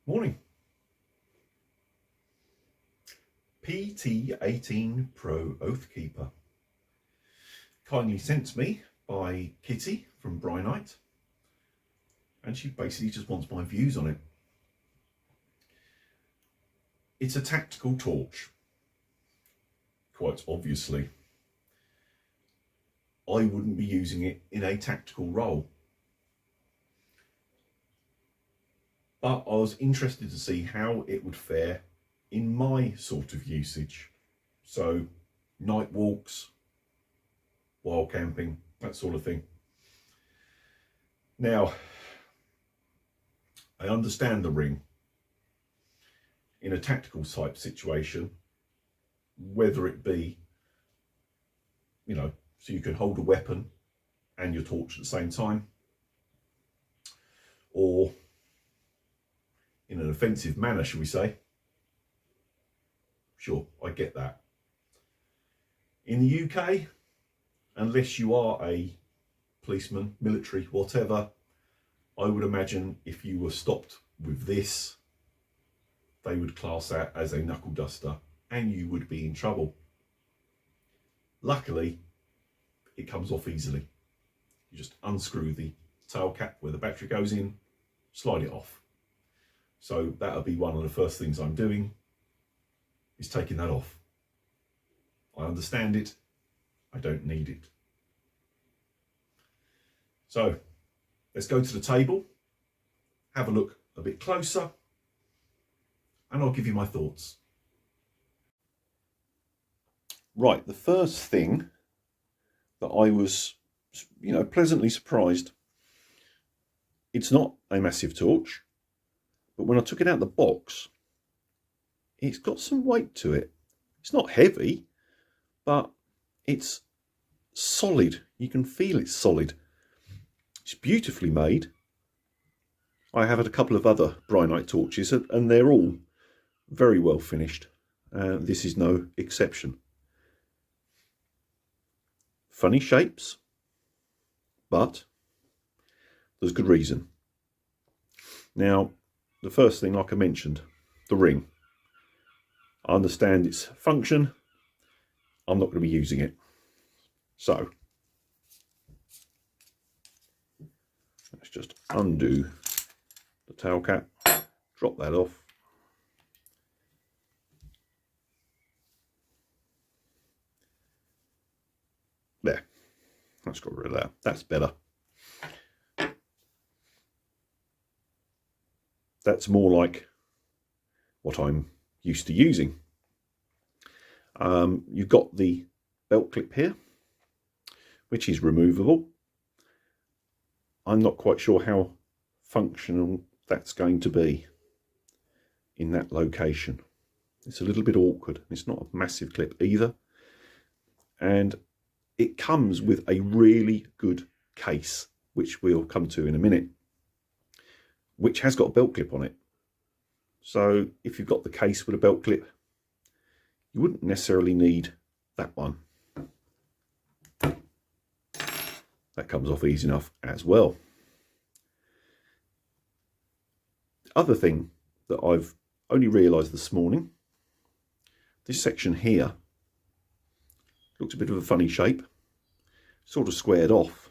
Morning. PT18pro Oathkeeper. Kindly sent to me by Kitty from Brinyte, and she basically just wants my views on it. It's a tactical torch, quite obviously. I wouldn't be using it in a tactical role, but I was interested to see how it would fare in my sort of usage. So night walks, wild camping, that sort of thing. Now, I understand the ring in a tactical type situation, whether it be, so you can hold a weapon and your torch at the same time, or in an offensive manner, shall we say. Sure, I get that. In the UK, unless you are a policeman, military, whatever, I would imagine if you were stopped with this, they would class that as a knuckle duster and you would be in trouble. Luckily, it comes off easily. You just unscrew the tail cap where the battery goes in, slide it off. So that'll be one of the first things I'm doing, is taking that off. I understand it, I don't need it. So let's go to the table, have a look a bit closer, and I'll give you my thoughts. Right, the first thing that I was, pleasantly surprised, it's not a massive torch, but when I took it out of the box, it's got some weight to it. It's not heavy, but it's solid. You can feel it's solid. It's beautifully made. I have had a couple of other Brinyte torches and they're all very well finished. This is no exception. Funny shapes, but there's good reason. Now, the first thing, like I mentioned, the ring. I understand its function. I'm not going to be using it. So, let's just undo the tail cap, drop that off. There, let's get rid of that. That's better. That's more like what I'm used to using. You've got the belt clip here, which is removable. I'm not quite sure how functional that's going to be in that location. It's a little bit awkward. It's not a massive clip either. And it comes with a really good case, which we'll come to in a minute, which has got a belt clip on it. So if you've got the case with a belt clip, you wouldn't necessarily need that one. That comes off easy enough as well. Other thing that I've only realised this morning, this section here looks a bit of a funny shape, sort of squared off.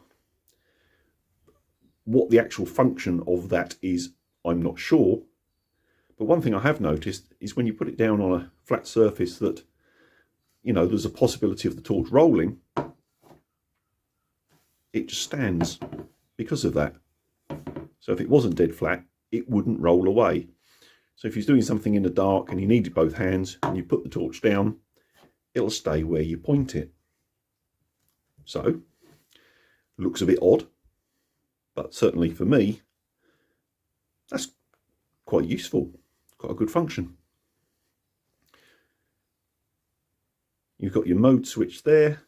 What the actual function of that is, I'm not sure. But one thing I have noticed is when you put it down on a flat surface that, there's a possibility of the torch rolling, it just stands because of that. So if it wasn't dead flat, it wouldn't roll away. So if you're doing something in the dark and you need both hands and you put the torch down, it'll stay where you point it. So, looks a bit odd, but certainly for me, that's quite useful, quite a good function. You've got your mode switch there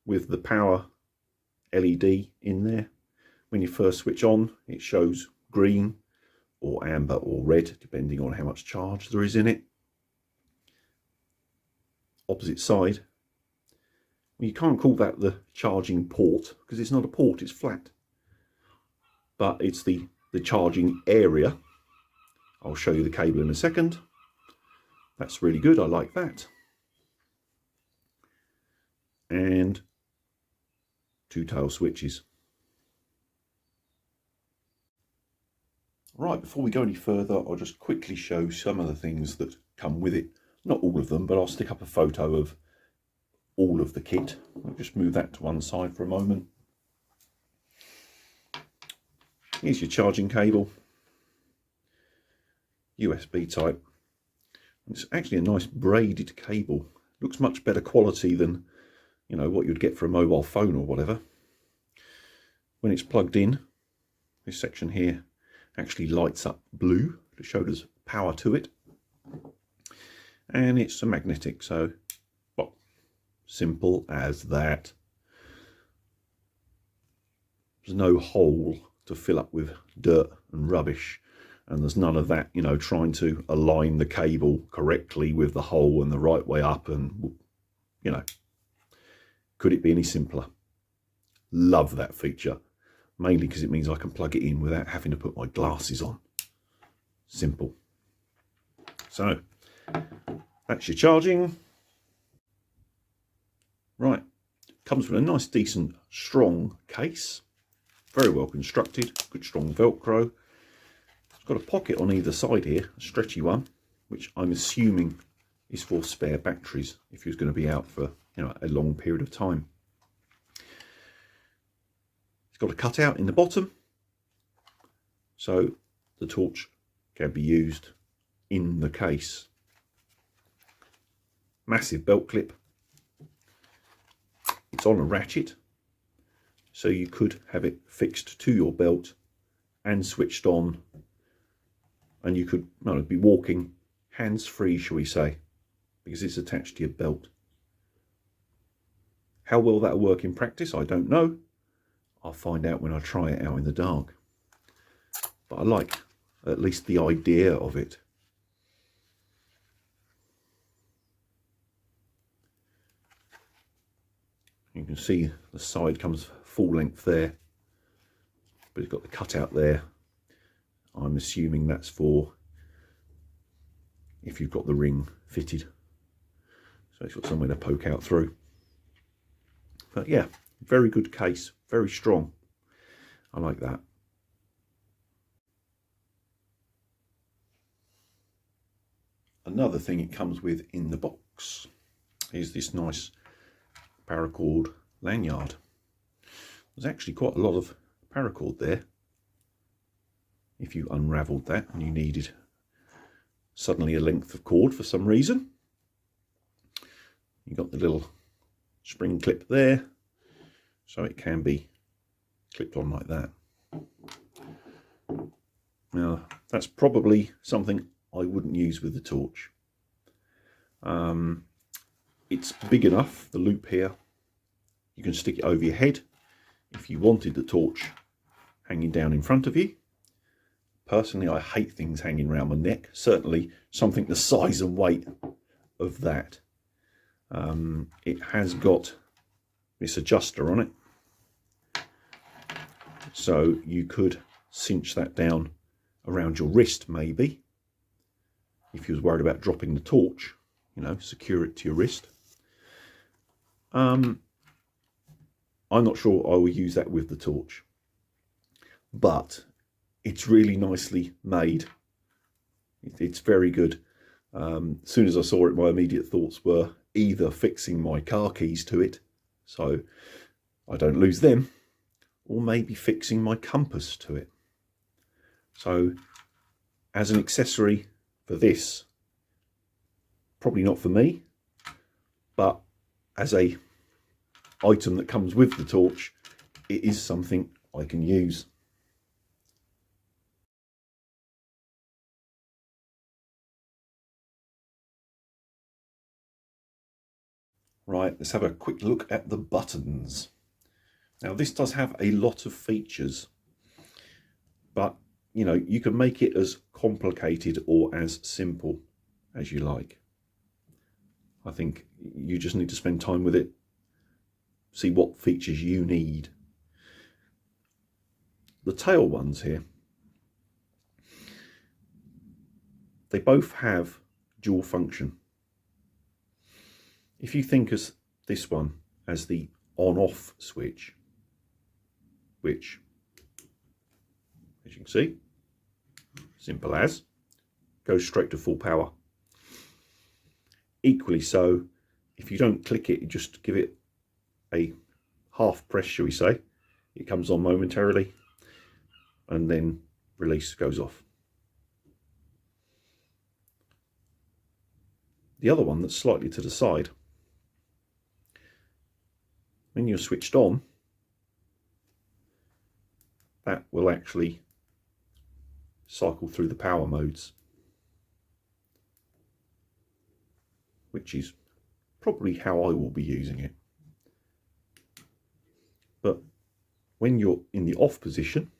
with the power LED in there. When you first switch on, it shows green or amber or red, depending on how much charge there is in it. Opposite side, well, you can't call that the charging port because it's not a port, it's flat. But it's the charging area I'll show you the cable in a second. That's really good, I like that. And 2 tail switches. Right, before we go any further, I'll just quickly show some of the things that come with it. Not all of them, but I'll stick up a photo of all of the kit. I'll just move that to one side for a moment. Here's your charging cable, USB type. It's actually a nice braided cable. Looks much better quality than, you know, what you'd get for a mobile phone or whatever. When it's plugged in, this section here actually lights up blue to show there's power to it. And it's a magnetic, so well, simple as that. There's no hole to fill up with dirt and rubbish, and there's none of that, you know, trying to align the cable correctly with the hole and the right way up, and, you know, could it be any simpler? Love that feature, mainly because it means I can plug it in without having to put my glasses on. Simple. So that's your charging. Right, comes with a nice, decent, strong case. Very well constructed, good strong Velcro. It's got a pocket on either side here, a stretchy one, which I'm assuming is for spare batteries if you're going to be out for, you know, a long period of time. It's got a cutout in the bottom, so the torch can be used in the case. Massive belt clip. It's on a ratchet, so you could have it fixed to your belt and switched on, and you could, well, be walking hands-free, shall we say, because it's attached to your belt. How well that'll work in practice, I don't know. I'll find out when I try it out in the dark. But I like at least the idea of it. You can see the side comes full length there, but it's got the cutout there. I'm assuming that's for if you've got the ring fitted. So it's got somewhere to poke out through. But yeah, very good case, very strong. I like that. Another thing it comes with in the box is this nice paracord lanyard. There's actually quite a lot of paracord there. If you unravelled that and you needed suddenly a length of cord for some reason, you've got the little spring clip there, so it can be clipped on like that. Now that's probably something I wouldn't use with the torch. It's big enough, the loop here, you can stick it over your head if you wanted the torch hanging down in front of you. Personally, I hate things hanging around my neck, certainly something the size and weight of that. It has got this adjuster on it, so you could cinch that down around your wrist maybe, if you was worried about dropping the torch, you know, secure it to your wrist. I'm not sure I will use that with the torch, but it's really nicely made. It's very good. As soon as I saw it, my immediate thoughts were either fixing my car keys to it so I don't lose them, or maybe fixing my compass to it. So as an accessory for this, probably not for me, but as a item that comes with the torch, it is something I can use. Right, let's have a quick look at the buttons. Now this does have a lot of features, but you know, you can make it as complicated or as simple as you like. I think you just need to spend time with it, see what features you need. The tail ones here, they both have dual function. If you think of this one as the on-off switch, which, as you can see, simple as, goes straight to full power. Equally so, if you don't click it, you just give it a half press, shall we say, it comes on momentarily and then release goes off. The other one that's slightly to the side, when you're switched on, that will actually cycle through the power modes, which is probably how I will be using it. But when you're in the off position,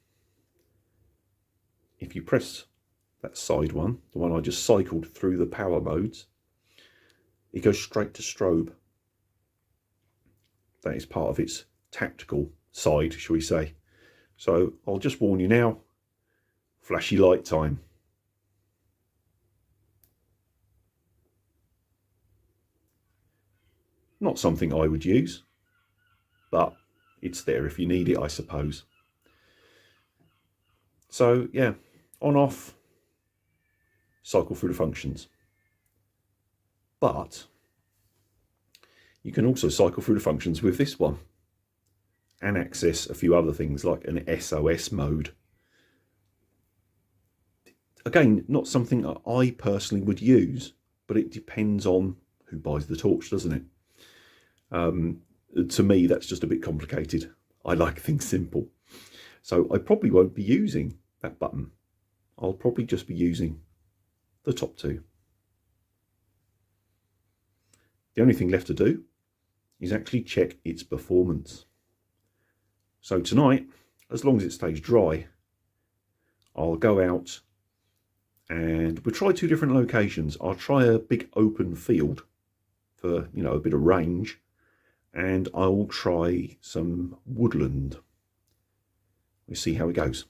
if you press that side one, the one I just cycled through the power modes, it goes straight to strobe. That is part of its tactical side, shall we say. So I'll just warn you now, flashy light time. Not something I would use, but it's there if you need it, I suppose. So yeah, on off, cycle through the functions. But you can also cycle through the functions with this one and access a few other things like an SOS mode. Again, not something that I personally would use, but it depends on who buys the torch, doesn't it? To me, that's just a bit complicated. I like things simple. So I probably won't be using that button. I'll probably just be using the top two. The only thing left to do is actually check its performance. So tonight, as long as it stays dry, I'll go out and we'll try two different locations. I'll try a big open field for, you know, a bit of range, and I will try some woodland. We'll see how it goes.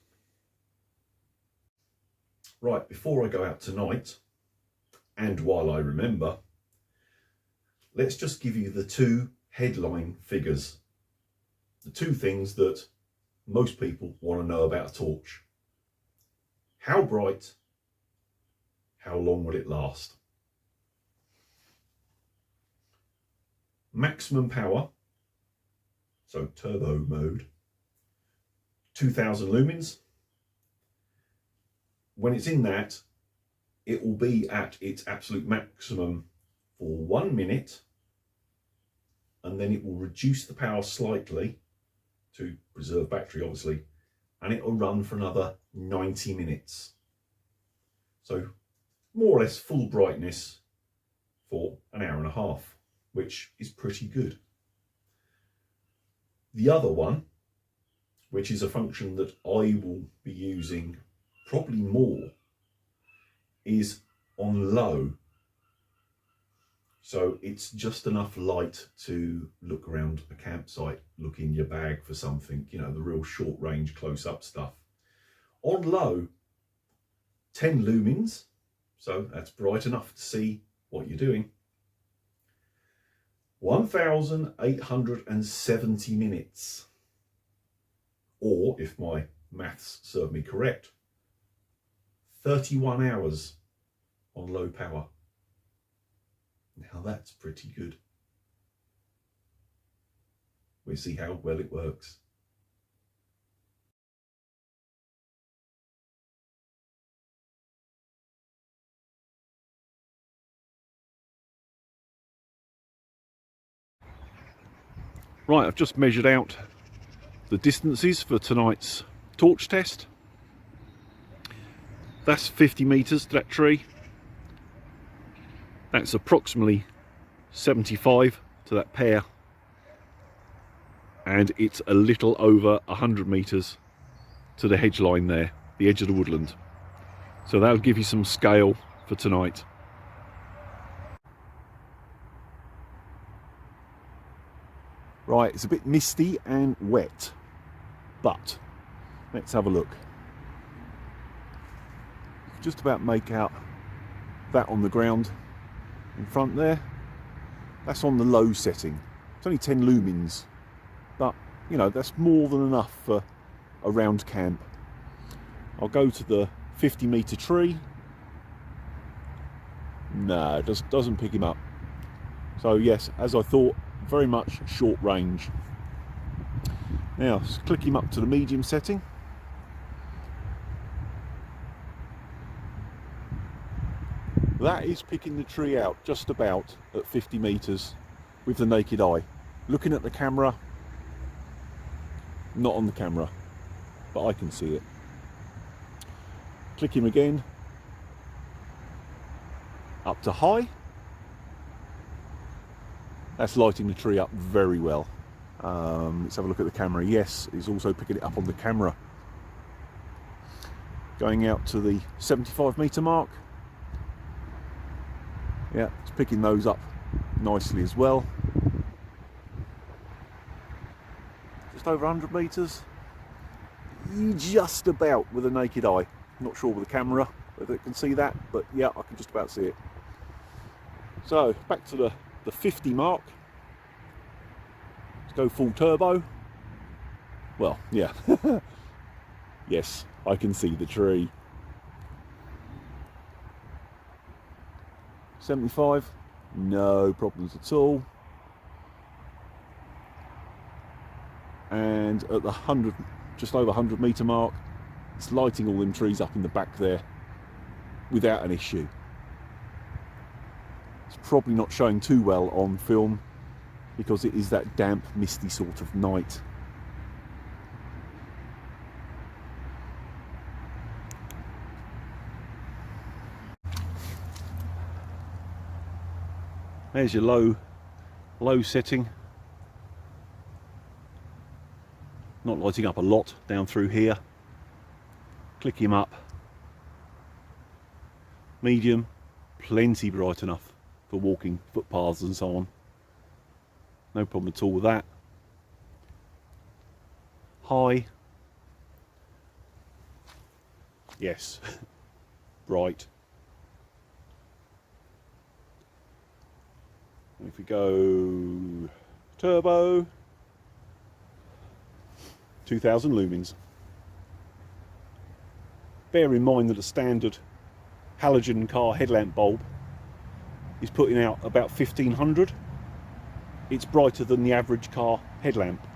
Right, before I go out tonight, and while I remember, let's just give you the two headline figures. The two things that most people want to know about a torch. How bright? How long will it last? Maximum power, so turbo mode, 2000 lumens. When it's in that, it will be at its absolute maximum for 1 minute, and then it will reduce the power slightly to preserve battery, obviously, and it will run for another 90 minutes. So more or less full brightness for an hour and a half, which is pretty good. The other one, which is a function that I will be using probably more, is on low. So it's just enough light to look around a campsite, look in your bag for something, you know, the real short range close up stuff. On low, 10 lumens, so that's bright enough to see what you're doing. 1870 minutes. Or, if my maths serve me correct, 31 hours on low power. Now that's pretty good. We'll see how well it works. Right, I've just measured out the distances for tonight's torch test. That's 50 metres to that tree. That's approximately 75 to that pair. And it's a little over 100 metres to the hedge line there, the edge of the woodland. So that'll give you some scale for tonight. Right, it's a bit misty and wet, but let's have a look. You can just about make out that on the ground in front there, that's on the low setting. It's only 10 lumens, but you know, that's more than enough for a round camp. I'll go to the 50-metre tree. No, it doesn't pick him up. So yes, as I thought, very much short range. Now, let's click him up to the medium setting. That is picking the tree out just about at 50 metres with the naked eye. Looking at the camera, not on the camera, but I can see it. Click him again, up to high. That's lighting the tree up very well. Let's have a look at the camera. Yes, it's also picking it up on the camera. Going out to the 75-metre mark. Yeah, it's picking those up nicely as well. Just over 100 metres. Just about with a naked eye. Not sure with the camera whether it can see that, but yeah, I can just about see it. So back to the 50 mark. Let's go full turbo. Well, yeah. Yes, I can see the tree. 75, no problems at all. And at the 100, just over 100 metre mark, it's lighting all them trees up in the back there without an issue. It's probably not showing too well on film because it is that damp, misty sort of night. There's your low setting. Not lighting up a lot down through here. Click him up. Medium, plenty bright enough for walking footpaths and so on. No problem at all with that. High. Yes, bright. If we go turbo, 2000 lumens. Bear in mind that a standard halogen car headlamp bulb is putting out about 1500. It's brighter than the average car headlamp.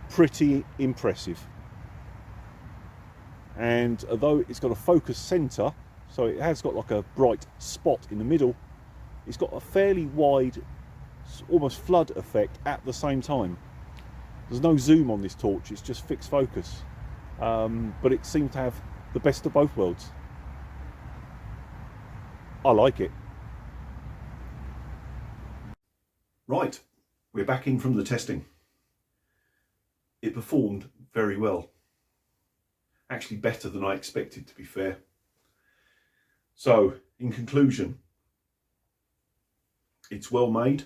Pretty impressive. And although it's got a focus center, so it has got like a bright spot in the middle, it's got a fairly wide, almost flood effect at the same time. There's no zoom on this torch, it's just fixed focus. But it seems to have the best of both worlds. I like it. Right, we're back in from the testing. It performed very well. Actually better than I expected, to be fair. So, in conclusion, it's well made,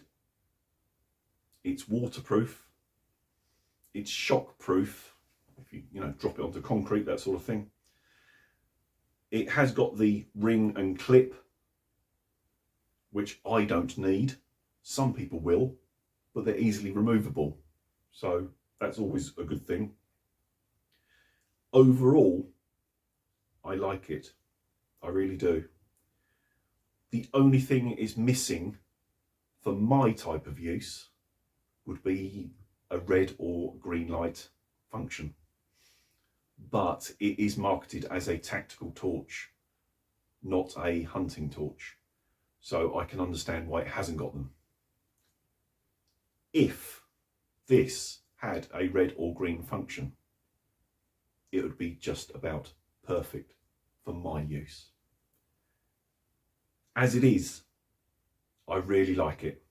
it's waterproof, it's shock proof, if you drop it onto concrete, that sort of thing. It has got the ring and clip, which I don't need. Some people will, but they're easily removable. So that's always a good thing. Overall, I like it. I really do. The only thing it is missing for my type of use would be a red or green light function. But it is marketed as a tactical torch, not a hunting torch. So I can understand why it hasn't got them. If this had a red or green function, it would be just about perfect for my use. As it is, I really like it.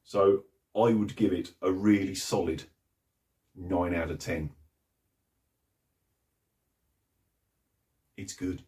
So I would give it a really solid 9 out of 10. It's good.